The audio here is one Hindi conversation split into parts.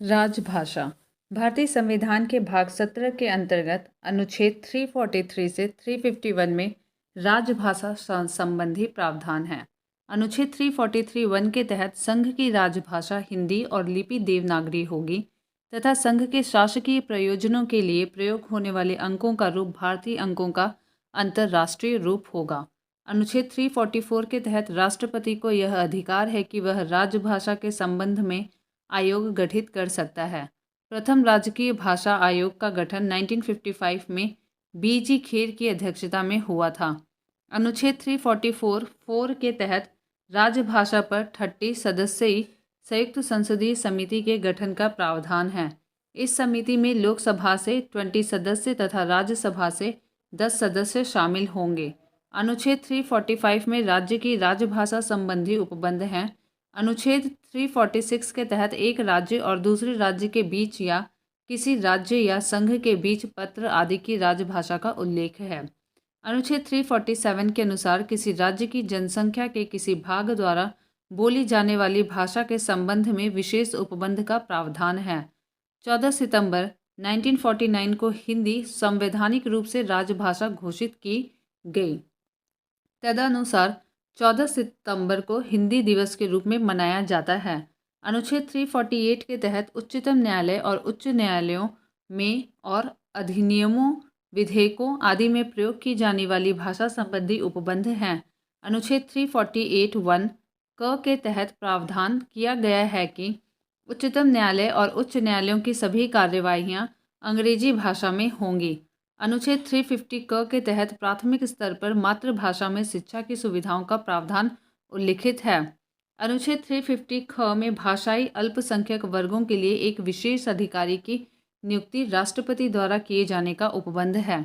राजभाषा। भारतीय संविधान के भाग 17 के अंतर्गत अनुच्छेद 343 से 351 में राजभाषा संबंधी प्रावधान है। अनुच्छेद 343(1) के तहत संघ की राजभाषा हिंदी और लिपि देवनागरी होगी तथा संघ के शासकीय प्रयोजनों के लिए प्रयोग होने वाले अंकों का रूप भारतीय अंकों का अंतर्राष्ट्रीय रूप होगा। अनुच्छेद 344 के तहत राष्ट्रपति को यह अधिकार है कि वह राजभाषा के संबंध में आयोग गठित कर सकता है। प्रथम राजकीय भाषा आयोग का गठन 1955 में बीजी खेर की अध्यक्षता में हुआ था। अनुच्छेद 344(4) के तहत राजभाषा पर 30 सदस्यीय संयुक्त संसदीय समिति के गठन का प्रावधान है। इस समिति में लोकसभा से 20 सदस्य तथा राज्यसभा से 10 सदस्य शामिल होंगे। अनुच्छेद 345 में राज्य की राजभाषा संबंधी उपबंध हैं। अनुच्छेद 346 के तहत एक राज्य और दूसरे राज्य के बीच या किसी राज्य या संघ के बीच पत्र आदि की राजभाषा का उल्लेख है। अनुच्छेद 347 के अनुसार किसी राज्य की जनसंख्या के किसी भाग द्वारा बोली जाने वाली भाषा के संबंध में विशेष उपबंध का प्रावधान है। 14 सितंबर 1949 को हिंदी संवैधानिक रूप से राजभाषा घोषित की गई। तदनुसार 14 सितंबर को हिंदी दिवस के रूप में मनाया जाता है। अनुच्छेद 348 के तहत उच्चतम न्यायालय और उच्च न्यायालयों में और अधिनियमों, विधेयकों आदि में प्रयोग की जाने वाली भाषा संबंधी उपबंध हैं। अनुच्छेद 348(1) क के तहत प्रावधान किया गया है कि उच्चतम न्यायालय और उच्च न्यायालयों की सभी कार्यवाहियाँ अंग्रेजी भाषा में होंगी। अनुच्छेद 350 क के तहत प्राथमिक स्तर पर मातृभाषा में शिक्षा की सुविधाओं का प्रावधान उल्लिखित है। अनुच्छेद 350 ख में भाषाई अल्पसंख्यक वर्गों के लिए एक विशेष अधिकारी की नियुक्ति राष्ट्रपति द्वारा किए जाने का उपबंध है।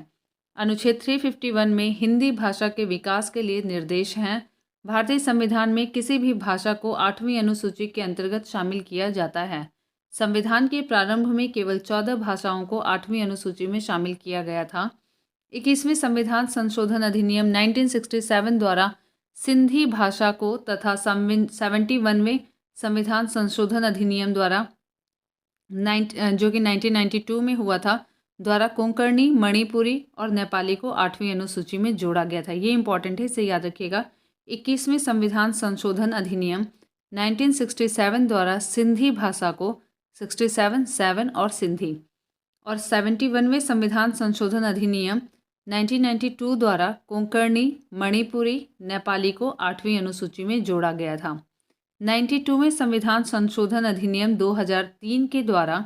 अनुच्छेद 351 में हिंदी भाषा के विकास के लिए निर्देश हैं। भारतीय संविधान में किसी भी भाषा को 8वीं अनुसूची के अंतर्गत शामिल किया जाता है। संविधान के प्रारंभ में केवल 14 भाषाओं को 8वीं अनुसूची में शामिल किया गया था। 21वें संविधान संशोधन अधिनियम 1967 द्वारा सिंधी भाषा को तथा 71वें संविधान संशोधन अधिनियम द्वारा जो कि 1992 में हुआ था द्वारा कोंकणी, मणिपुरी और नेपाली को 8वीं अनुसूची में जोड़ा गया था। ये इंपॉर्टेंट है, इसे याद रखिएगा। 21वें संविधान संशोधन अधिनियम 1967 द्वारा सिंधी भाषा को 67 और सिंधी और 71वें संविधान संशोधन अधिनियम 1992 द्वारा कोंकणी, मणिपुरी, नेपाली को 8वीं अनुसूची में जोड़ा गया था। 92वें संविधान संशोधन अधिनियम 2003 के द्वारा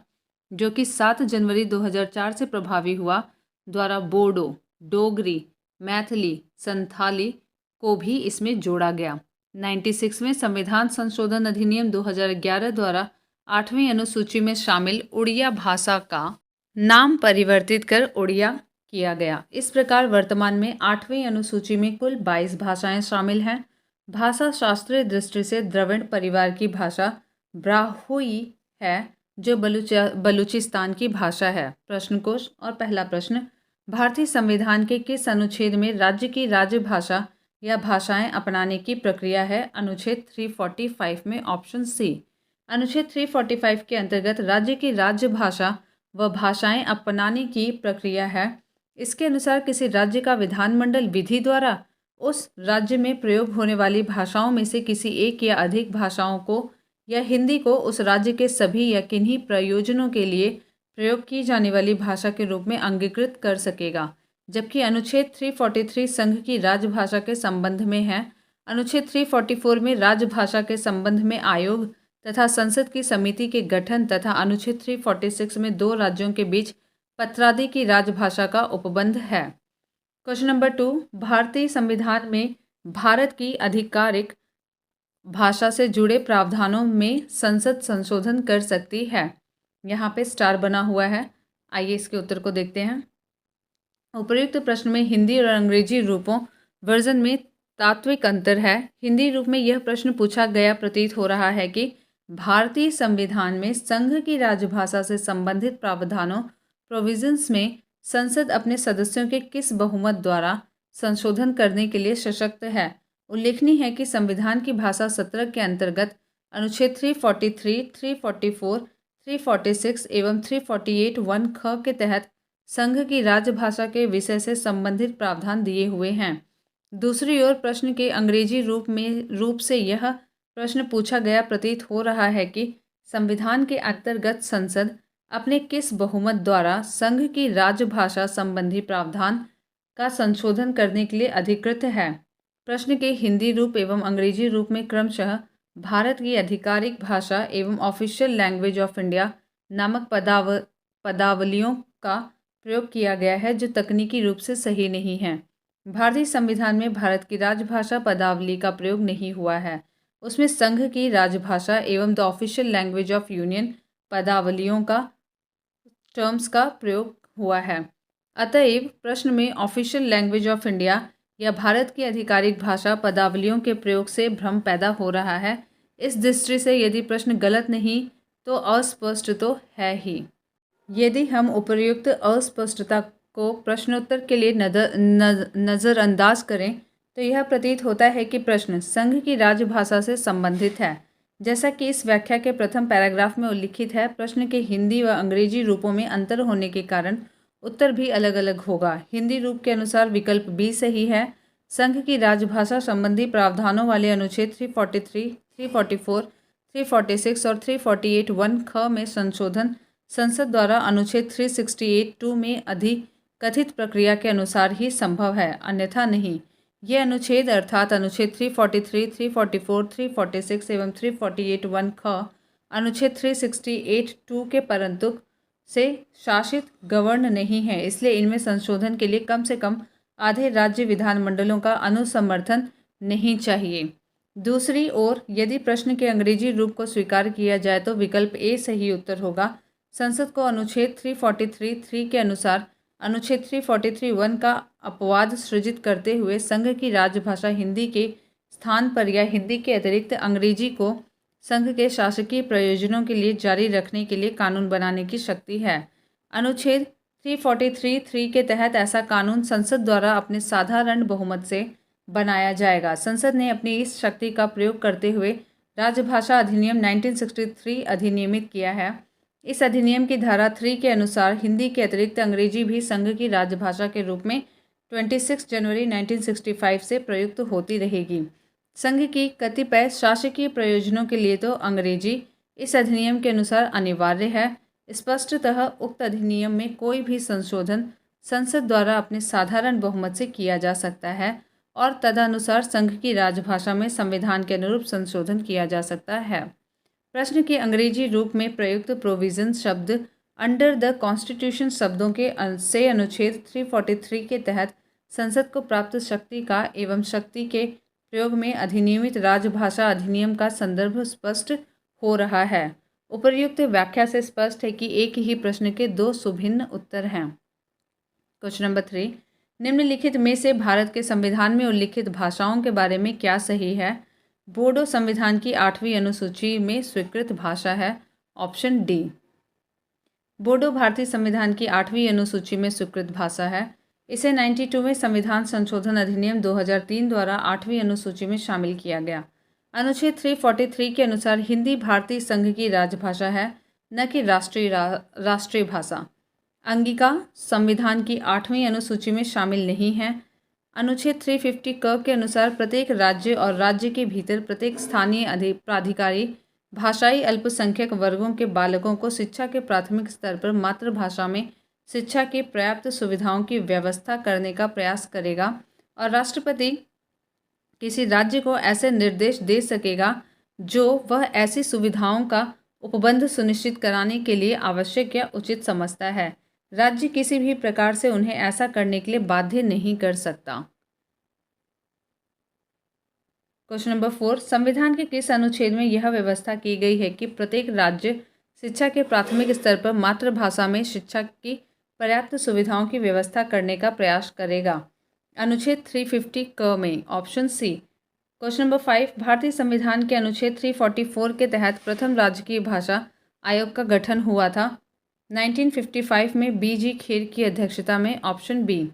जो कि 7 जनवरी 2004 से प्रभावी हुआ द्वारा बोडो, डोगरी, मैथिली, संथाली को भी इसमें जोड़ा गया। 96वें संविधान संशोधन अधिनियम 2011 द्वारा 8वीं अनुसूची में शामिल उड़िया भाषा का नाम परिवर्तित कर उड़िया किया गया। इस प्रकार वर्तमान में 8वीं अनुसूची में कुल 22 भाषाएं शामिल हैं। भाषा शास्त्रीय दृष्टि से द्रविड़ परिवार की भाषा ब्राहुई है जो बलूचिस्तान की भाषा है। प्रश्न कोश और पहला प्रश्न, भारतीय संविधान के किस अनुच्छेद में राज्य की राजभाषा या भाषाएं अपनाने की प्रक्रिया है? अनुच्छेद 345 में ऑप्शन सी। अनुच्छेद 345 के अंतर्गत राज्य की राजभाषा व भाषाएं अपनाने की प्रक्रिया है। इसके अनुसार किसी राज्य का विधानमंडल विधि द्वारा उस राज्य में प्रयोग होने वाली भाषाओं में से किसी एक या अधिक भाषाओं को या हिंदी को उस राज्य के सभी या किन्हीं प्रयोजनों के लिए प्रयोग की जाने वाली भाषा के रूप में अंगीकृत कर सकेगा। जबकि अनुच्छेद 343 संघ की राजभाषा के संबंध में है। अनुच्छेद 344 में राजभाषा के संबंध में आयोग तथा संसद की समिति के गठन तथा अनुच्छेद 346 में 2 राज्यों के बीच पत्रादि की राजभाषा का उपबंध है। क्वेश्चन नंबर 2, भारतीय संविधान में भारत की आधिकारिक भाषा से जुड़े प्रावधानों में संसद संशोधन कर सकती है। यहाँ पे स्टार बना हुआ है। आइए इसके उत्तर को देखते हैं। उपर्युक्त प्रश्न में हिंदी और अंग्रेजी रूपों वर्जन में तात्विक अंतर है। हिंदी रूप में यह प्रश्न पूछा गया प्रतीत हो रहा है कि भारतीय संविधान में संघ की राजभाषा से संबंधित प्रावधानों प्रोविजंस में संसद अपने सदस्यों के किस बहुमत द्वारा संशोधन करने के लिए सशक्त है। उल्लेखनीय है कि संविधान की भाषा 17 के अंतर्गत अनुच्छेद 343, 344, 346 एवं 348(1) के तहत संघ की राजभाषा के विषय से संबंधित प्रावधान दिए हुए हैं। दूसरी ओर प्रश्न के अंग्रेजी रूप से यह प्रश्न पूछा गया प्रतीत हो रहा है कि संविधान के अंतर्गत संसद अपने किस बहुमत द्वारा संघ की राजभाषा संबंधी प्रावधान का संशोधन करने के लिए अधिकृत है। प्रश्न के हिंदी रूप एवं अंग्रेजी रूप में क्रमशः भारत की आधिकारिक भाषा एवं ऑफिशियल लैंग्वेज ऑफ इंडिया नामक पदावलियों का प्रयोग किया गया है, जो तकनीकी रूप से सही नहीं है। भारतीय संविधान में भारत की राजभाषा पदावली का प्रयोग नहीं हुआ है। उसमें संघ की राजभाषा एवं the official language of union पदावलियों का टर्म्स का प्रयोग हुआ है। अतएव प्रश्न में ऑफिशियल लैंग्वेज ऑफ इंडिया या भारत की आधिकारिक भाषा पदावलियों के प्रयोग से भ्रम पैदा हो रहा है। इस दृष्टि से यदि प्रश्न गलत नहीं तो अस्पष्ट तो है ही। यदि हम उपर्युक्त अस्पष्टता को प्रश्नोत्तर के लिए नज़रअंदाज करें तो यह प्रतीत होता है कि प्रश्न संघ की राजभाषा से संबंधित है। जैसा कि इस व्याख्या के प्रथम पैराग्राफ में उल्लिखित है, प्रश्न के हिंदी व अंग्रेजी रूपों में अंतर होने के कारण उत्तर भी अलग अलग होगा। हिंदी रूप के अनुसार विकल्प बी सही है। संघ की राजभाषा संबंधी प्रावधानों वाले अनुच्छेद 343, 344, 346 और 348(1) में संशोधन संसद द्वारा अनुच्छेद 368(2) में अधिकथित प्रक्रिया के अनुसार ही संभव है, अन्यथा नहीं। ये अनुच्छेद अर्थात अनुच्छेद 343, 344, 346 एवं 348(1) अनुच्छेद 368(2) के परंतु से शासित गवर्न नहीं है, इसलिए इनमें संशोधन के लिए कम से कम आधे राज्य विधानमंडलों का अनुसमर्थन नहीं चाहिए। दूसरी ओर यदि प्रश्न के अंग्रेजी रूप को स्वीकार किया जाए तो विकल्प ए सही उत्तर होगा। संसद को अनुच्छेद 343(3) के अनुसार अनुच्छेद 343(1) का अपवाद सृजित करते हुए संघ की राजभाषा हिंदी के स्थान पर या हिंदी के अतिरिक्त अंग्रेजी को संघ के शासकीय प्रयोजनों के लिए जारी रखने के लिए कानून बनाने की शक्ति है। अनुच्छेद 343(3) के तहत ऐसा कानून संसद द्वारा अपने साधारण बहुमत से बनाया जाएगा। संसद ने अपनी इस शक्ति का प्रयोग करते हुए राजभाषा अधिनियम 1963 अधिनियमित किया है। इस अधिनियम की धारा 3 के अनुसार हिंदी के अतिरिक्त अंग्रेजी भी संघ की राजभाषा के रूप में 26 जनवरी 1965 से प्रयुक्त होती रहेगी। संघ की कतिपय शासकीय प्रयोजनों के लिए तो अंग्रेजी इस अधिनियम के अनुसार अनिवार्य है। स्पष्टतः उक्त अधिनियम में कोई भी संशोधन संसद द्वारा अपने साधारण बहुमत से किया जा सकता है और तदनुसार संघ की राजभाषा में संविधान के अनुरूप संशोधन किया जा सकता है। प्रश्न के अंग्रेजी रूप में प्रयुक्त प्रोविजन शब्द अंडर द कॉन्स्टिट्यूशन शब्दों के से अनुच्छेद 343 के तहत संसद को प्राप्त शक्ति का एवं शक्ति के प्रयोग में अधिनियमित राजभाषा अधिनियम का संदर्भ स्पष्ट हो रहा है। उपर्युक्त व्याख्या से स्पष्ट है कि एक ही प्रश्न के दो सुभिन्न उत्तर हैं। क्वेश्चन नंबर 3, निम्नलिखित में से भारत के संविधान में उल्लिखित भाषाओं के बारे में क्या सही है? बोडो संविधान की 8वीं अनुसूची में स्वीकृत भाषा है। Option D. बोडो भारतीय संविधान की 8वीं अनुसूची में स्वीकृत भाषा है। इसे 92 में संविधान संशोधन अधिनियम 2003 द्वारा 8वीं अनुसूची में शामिल किया गया। अनुच्छेद 343 के अनुसार हिंदी भारतीय संघ की राजभाषा है, न कि राष्ट्रीय भाषा। अंगिका संविधान की 8वीं अनुसूची में शामिल नहीं है। अनुच्छेद 350 क के अनुसार प्रत्येक राज्य और राज्य के भीतर प्रत्येक स्थानीय प्राधिकारी भाषाई अल्पसंख्यक वर्गों के बालकों को शिक्षा के प्राथमिक स्तर पर मातृभाषा में शिक्षा की पर्याप्त सुविधाओं की व्यवस्था करने का प्रयास करेगा और राष्ट्रपति किसी राज्य को ऐसे निर्देश दे सकेगा जो वह ऐसी सुविधाओं का उपबंध सुनिश्चित कराने के लिए आवश्यक या उचित समझता है। राज्य किसी भी प्रकार से उन्हें ऐसा करने के लिए बाध्य नहीं कर सकता। क्वेश्चन नंबर 4, संविधान के किस अनुच्छेद में यह व्यवस्था की गई है कि प्रत्येक राज्य शिक्षा के प्राथमिक स्तर पर मातृभाषा में शिक्षा की पर्याप्त सुविधाओं की व्यवस्था करने का प्रयास करेगा? अनुच्छेद 350 क में। Option C. क्वेश्चन नंबर 5, भारतीय संविधान के अनुच्छेद 344 के तहत प्रथम राजकीय भाषा आयोग का गठन हुआ था 1955 में बी.जी. खेर की अध्यक्षता में। Option B.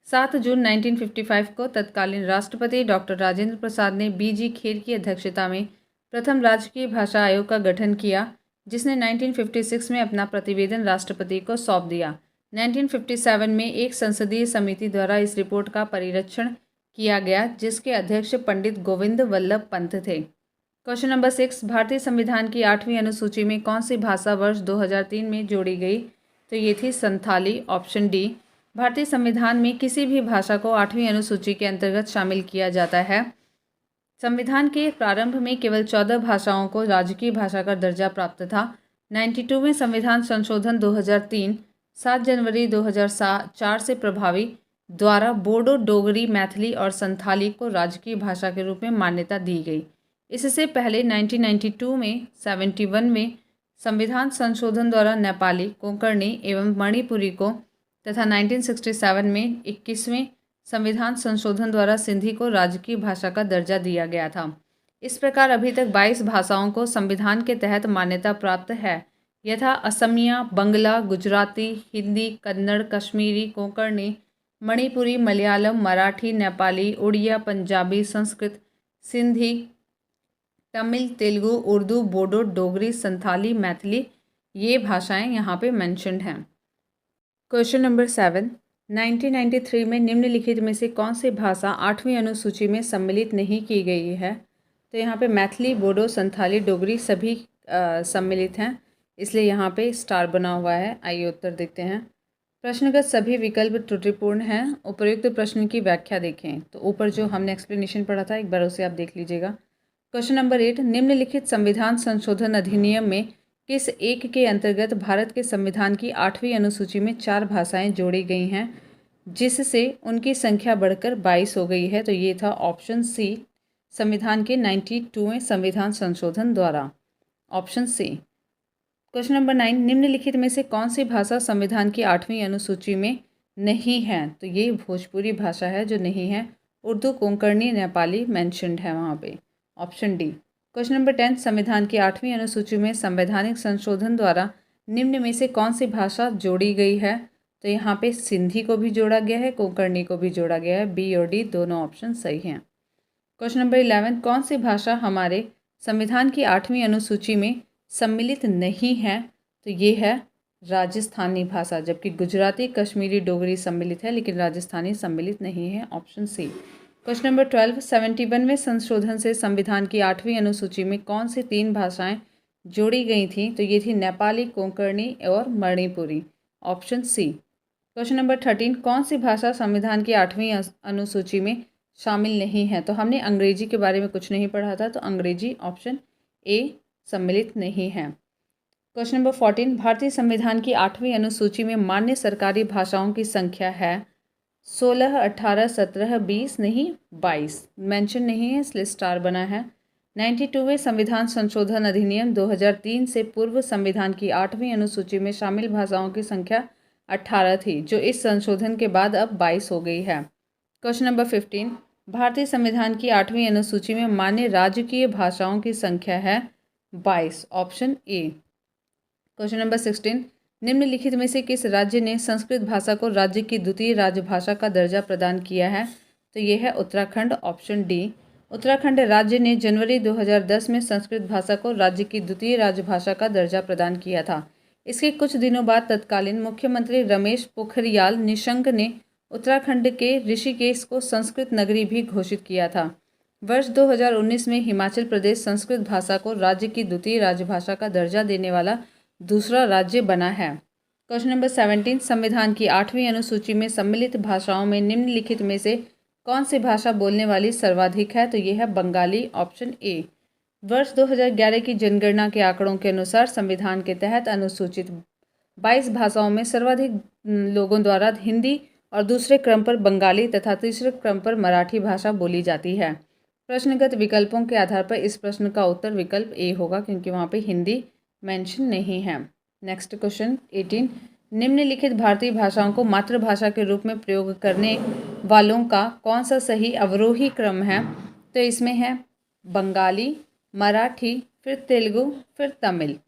7 जून 1955 को तत्कालीन राष्ट्रपति डॉक्टर राजेंद्र प्रसाद ने बी.जी. खेर की अध्यक्षता में प्रथम राजकीय भाषा आयोग का गठन किया। जिसने 1956 में अपना प्रतिवेदन राष्ट्रपति को सौंप दिया। 1957 में एक संसदीय समिति द्वारा इस रिपोर्ट का परिरक्षण किया गया, जिसके अध्यक्ष पंडित गोविंद वल्लभ पंत थे। क्वेश्चन नंबर 6, भारतीय संविधान की 8वीं अनुसूची में कौन सी भाषा वर्ष 2003 में जोड़ी गई? तो ये थी संथाली, ऑप्शन डी। भारतीय संविधान में किसी भी भाषा को 8वीं अनुसूची के अंतर्गत शामिल किया जाता है। संविधान के प्रारंभ में केवल 14 भाषाओं को राजकीय भाषा का दर्जा प्राप्त था। 92वें संविधान संशोधन 2003 7 जनवरी 2004 से प्रभावी द्वारा बोडो, डोगरी, मैथिली और संथाली को राजकीय भाषा के रूप में मान्यता दी गई। इससे पहले 1992 में 71वें संविधान संशोधन द्वारा नेपाली, कोंकणी एवं मणिपुरी को तथा 1967 में 21वें संविधान संशोधन द्वारा सिंधी को राजकीय भाषा का दर्जा दिया गया था। इस प्रकार अभी तक 22 भाषाओं को संविधान के तहत मान्यता प्राप्त है, यथा असमिया, बंगला, गुजराती, हिंदी, कन्नड़, कश्मीरी, कोंकणी, मणिपुरी, मलयालम, मराठी, नेपाली, उड़िया, पंजाबी, संस्कृत, सिंधी, तमिल, तेलुगु, उर्दू, बोडो, डोगरी, संथाली, मैथिली, ये भाषाएं यहाँ पे मेंशन्ड हैं। क्वेश्चन नंबर 7, 1993 में निम्नलिखित में से कौन सी भाषा 8वीं अनुसूची में सम्मिलित नहीं की गई है? तो यहाँ पे मैथिली, बोडो, संथाली, डोगरी सभी सम्मिलित हैं, इसलिए यहाँ पे स्टार बना हुआ है। आइए उत्तर देखते हैं। प्रश्नगत सभी विकल्प त्रुटिपूर्ण हैं। उपयुक्त प्रश्न की व्याख्या देखें। तो ऊपर जो हमने एक्सप्लेनेशन पढ़ा था, एक बार उसे आप देख लीजिएगा। क्वेश्चन नंबर 8, निम्नलिखित संविधान संशोधन अधिनियम में किस एक के अंतर्गत भारत के संविधान की 8वीं अनुसूची में 4 भाषाएं जोड़ी गई हैं, जिससे उनकी संख्या बढ़कर 22 हो गई है? तो ये था ऑप्शन सी, संविधान के 92वें संविधान संशोधन द्वारा, ऑप्शन सी। क्वेश्चन नंबर 9, निम्नलिखित में से कौन सी भाषा संविधान की 8वीं अनुसूची में नहीं है? तो ये भोजपुरी भाषा है जो नहीं है। उर्दू, कोंकणी, नेपाली मेंशन्ड है वहाँ पे, ऑप्शन डी। क्वेश्चन नंबर 10, संविधान की 8वीं अनुसूची में संवैधानिक संशोधन द्वारा निम्न में से कौन सी भाषा जोड़ी गई है? तो यहाँ पे सिंधी को भी जोड़ा गया है, कोंकणी को भी जोड़ा गया है। बी और डी दोनों ऑप्शन सही हैं। क्वेश्चन नंबर 11, कौन सी भाषा हमारे संविधान की 8वीं अनुसूची में सम्मिलित नहीं है? तो ये है राजस्थानी भाषा, जबकि गुजराती, कश्मीरी, डोगरी सम्मिलित है, लेकिन राजस्थानी सम्मिलित नहीं है, ऑप्शन सी। क्वेश्चन नंबर 12, 71वें संशोधन से संविधान की 8वीं अनुसूची में कौन सी 3 भाषाएं जोड़ी गई थी? तो ये थी नेपाली, कोंकणी और Manipuri, option C. Question number 13, कौन सी भाषा संविधान की 8वीं अनुसूची में शामिल नहीं है? तो हमने अंग्रेजी के बारे में कुछ नहीं पढ़ा था, तो अंग्रेजी ऑप्शन ए सम्मिलित नहीं है। क्वेश्चन नंबर 14, भारतीय संविधान की 8वीं अनुसूची में मान्य सरकारी भाषाओं की संख्या है 16, 18, 17, 20 नहीं 22, मेंशन नहीं है, इसलिए स्टार बना है। 92वें संविधान संशोधन अधिनियम 2003 से पूर्व संविधान की 8वीं अनुसूची में शामिल भाषाओं की संख्या 18 थी, जो इस संशोधन के बाद अब 22 हो गई है। क्वेश्चन नंबर 15, भारतीय संविधान की 8वीं अनुसूची में मान्य राजकीय भाषाओं की संख्या है 22, ऑप्शन ए। क्वेश्चन नंबर 16, निम्नलिखित में से किस राज्य ने संस्कृत भाषा को राज्य की द्वितीय राजभाषा का दर्जा प्रदान किया है? तो ये है उत्तराखंड, ऑप्शन डी। उत्तराखंड राज्य ने जनवरी 2010 में संस्कृत भाषा को राज्य की द्वितीय राजभाषा का दर्जा प्रदान किया था। इसके कुछ दिनों बाद तत्कालीन मुख्यमंत्री रमेश पोखरियाल निशंक ने उत्तराखंड के ऋषिकेश को संस्कृत नगरी भी घोषित किया था। वर्ष 2019 में हिमाचल प्रदेश संस्कृत भाषा को राज्य की द्वितीय राजभाषा का दर्जा देने वाला दूसरा राज्य बना है। क्वेश्चन नंबर 17, संविधान की 8वीं अनुसूची में सम्मिलित भाषाओं में निम्नलिखित में से कौन सी भाषा बोलने वाली सर्वाधिक है? तो ये है बंगाली, ऑप्शन ए। वर्ष 2011 की जनगणना के आंकड़ों के अनुसार संविधान के तहत अनुसूचित 22 भाषाओं में सर्वाधिक लोगों द्वारा हिंदी और दूसरे क्रम पर बंगाली तथा तीसरे क्रम पर मराठी भाषा बोली जाती है। प्रश्नगत विकल्पों के आधार पर इस प्रश्न का उत्तर विकल्प ए होगा, क्योंकि वहाँ पे हिंदी मेंशन नहीं है। नेक्स्ट क्वेश्चन 18, निम्नलिखित भारतीय भाषाओं को मातृभाषा के रूप में प्रयोग करने वालों का कौन सा सही अवरोही क्रम है? तो इसमें है बंगाली, मराठी, फिर तेलुगु, फिर तमिल।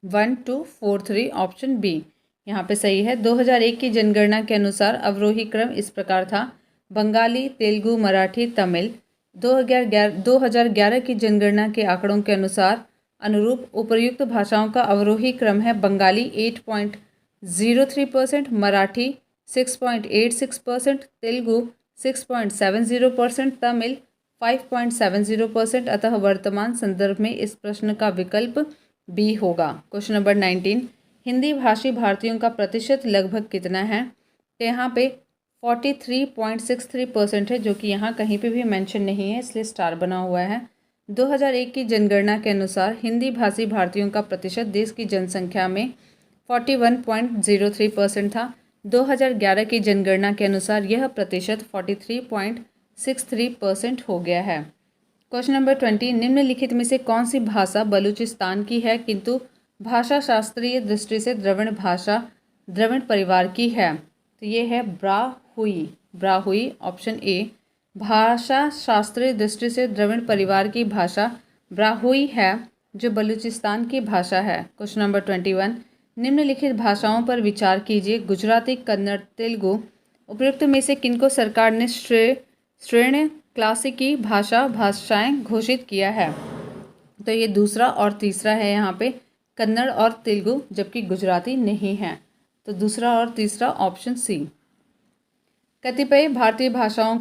1, 2, 4, 3, ऑप्शन बी यहाँ पे सही है। 2001 की जनगणना के अनुसार अवरोही क्रम इस प्रकार था: बंगाली, तेलुगु, मराठी, तमिल। 2011 की जनगणना के आंकड़ों के अनुसार अनुरूप उपर्युक्त भाषाओं का अवरोही क्रम है बंगाली 8.03%, मराठी 6.86%, तेलुगु 6.70%, तमिल 5.70%। अतः वर्तमान संदर्भ में इस प्रश्न का विकल्प बी होगा। क्वेश्चन नंबर 19, हिंदी भाषी भारतीयों का प्रतिशत लगभग कितना है? तो यहाँ पे 43.63% है, जो कि यहाँ कहीं पे भी मेंशन नहीं है, इसलिए स्टार बना हुआ है। 2001 की जनगणना के अनुसार हिंदी भाषी भारतीयों का प्रतिशत देश की जनसंख्या में 41.03% था। 2011 की जनगणना के अनुसार यह प्रतिशत 43.63% हो गया है। क्वेश्चन नंबर 20, निम्नलिखित में से कौन सी भाषा बलूचिस्तान की है किंतु भाषा शास्त्रीय दृष्टि से द्रविड़ परिवार की है? तो ये है ब्राहुई, ऑप्शन ए। भाषा शास्त्रीय दृष्टि से द्रविड़ परिवार की भाषा ब्राहुई है, जो बलूचिस्तान की भाषा है। क्वेश्चन नंबर 21, निम्नलिखित भाषाओं पर विचार कीजिए। गुजराती, कन्नड़, तेलुगु, उपयुक्त में से किनको सरकार ने श्रेणी क्लासिकी भाषाएं घोषित किया है? तो ये दूसरा और तीसरा है, यहाँ पे कन्नड़ और तेलुगु, जबकि गुजराती नहीं है। तो दूसरा और तीसरा ऑप्शन सी। कतिपय भारतीय भाषाओं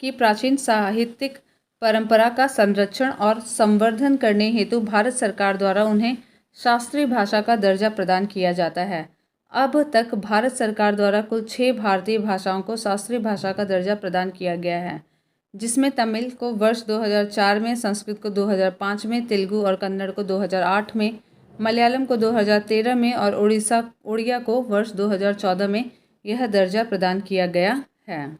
की प्राचीन साहित्यिक परंपरा का संरक्षण और संवर्धन करने हेतु भारत सरकार द्वारा उन्हें शास्त्रीय भाषा का दर्जा प्रदान किया जाता है। अब तक भारत सरकार द्वारा कुल 6 भारतीय भाषाओं को शास्त्रीय भाषा का दर्जा प्रदान किया गया है, जिसमें तमिल को वर्ष 2004 में, संस्कृत को 2005 में, तेलुगु और कन्नड़ को 2008 में, मलयालम को 2013 में और उड़िया को वर्ष 2014 में यह दर्जा प्रदान किया गया है।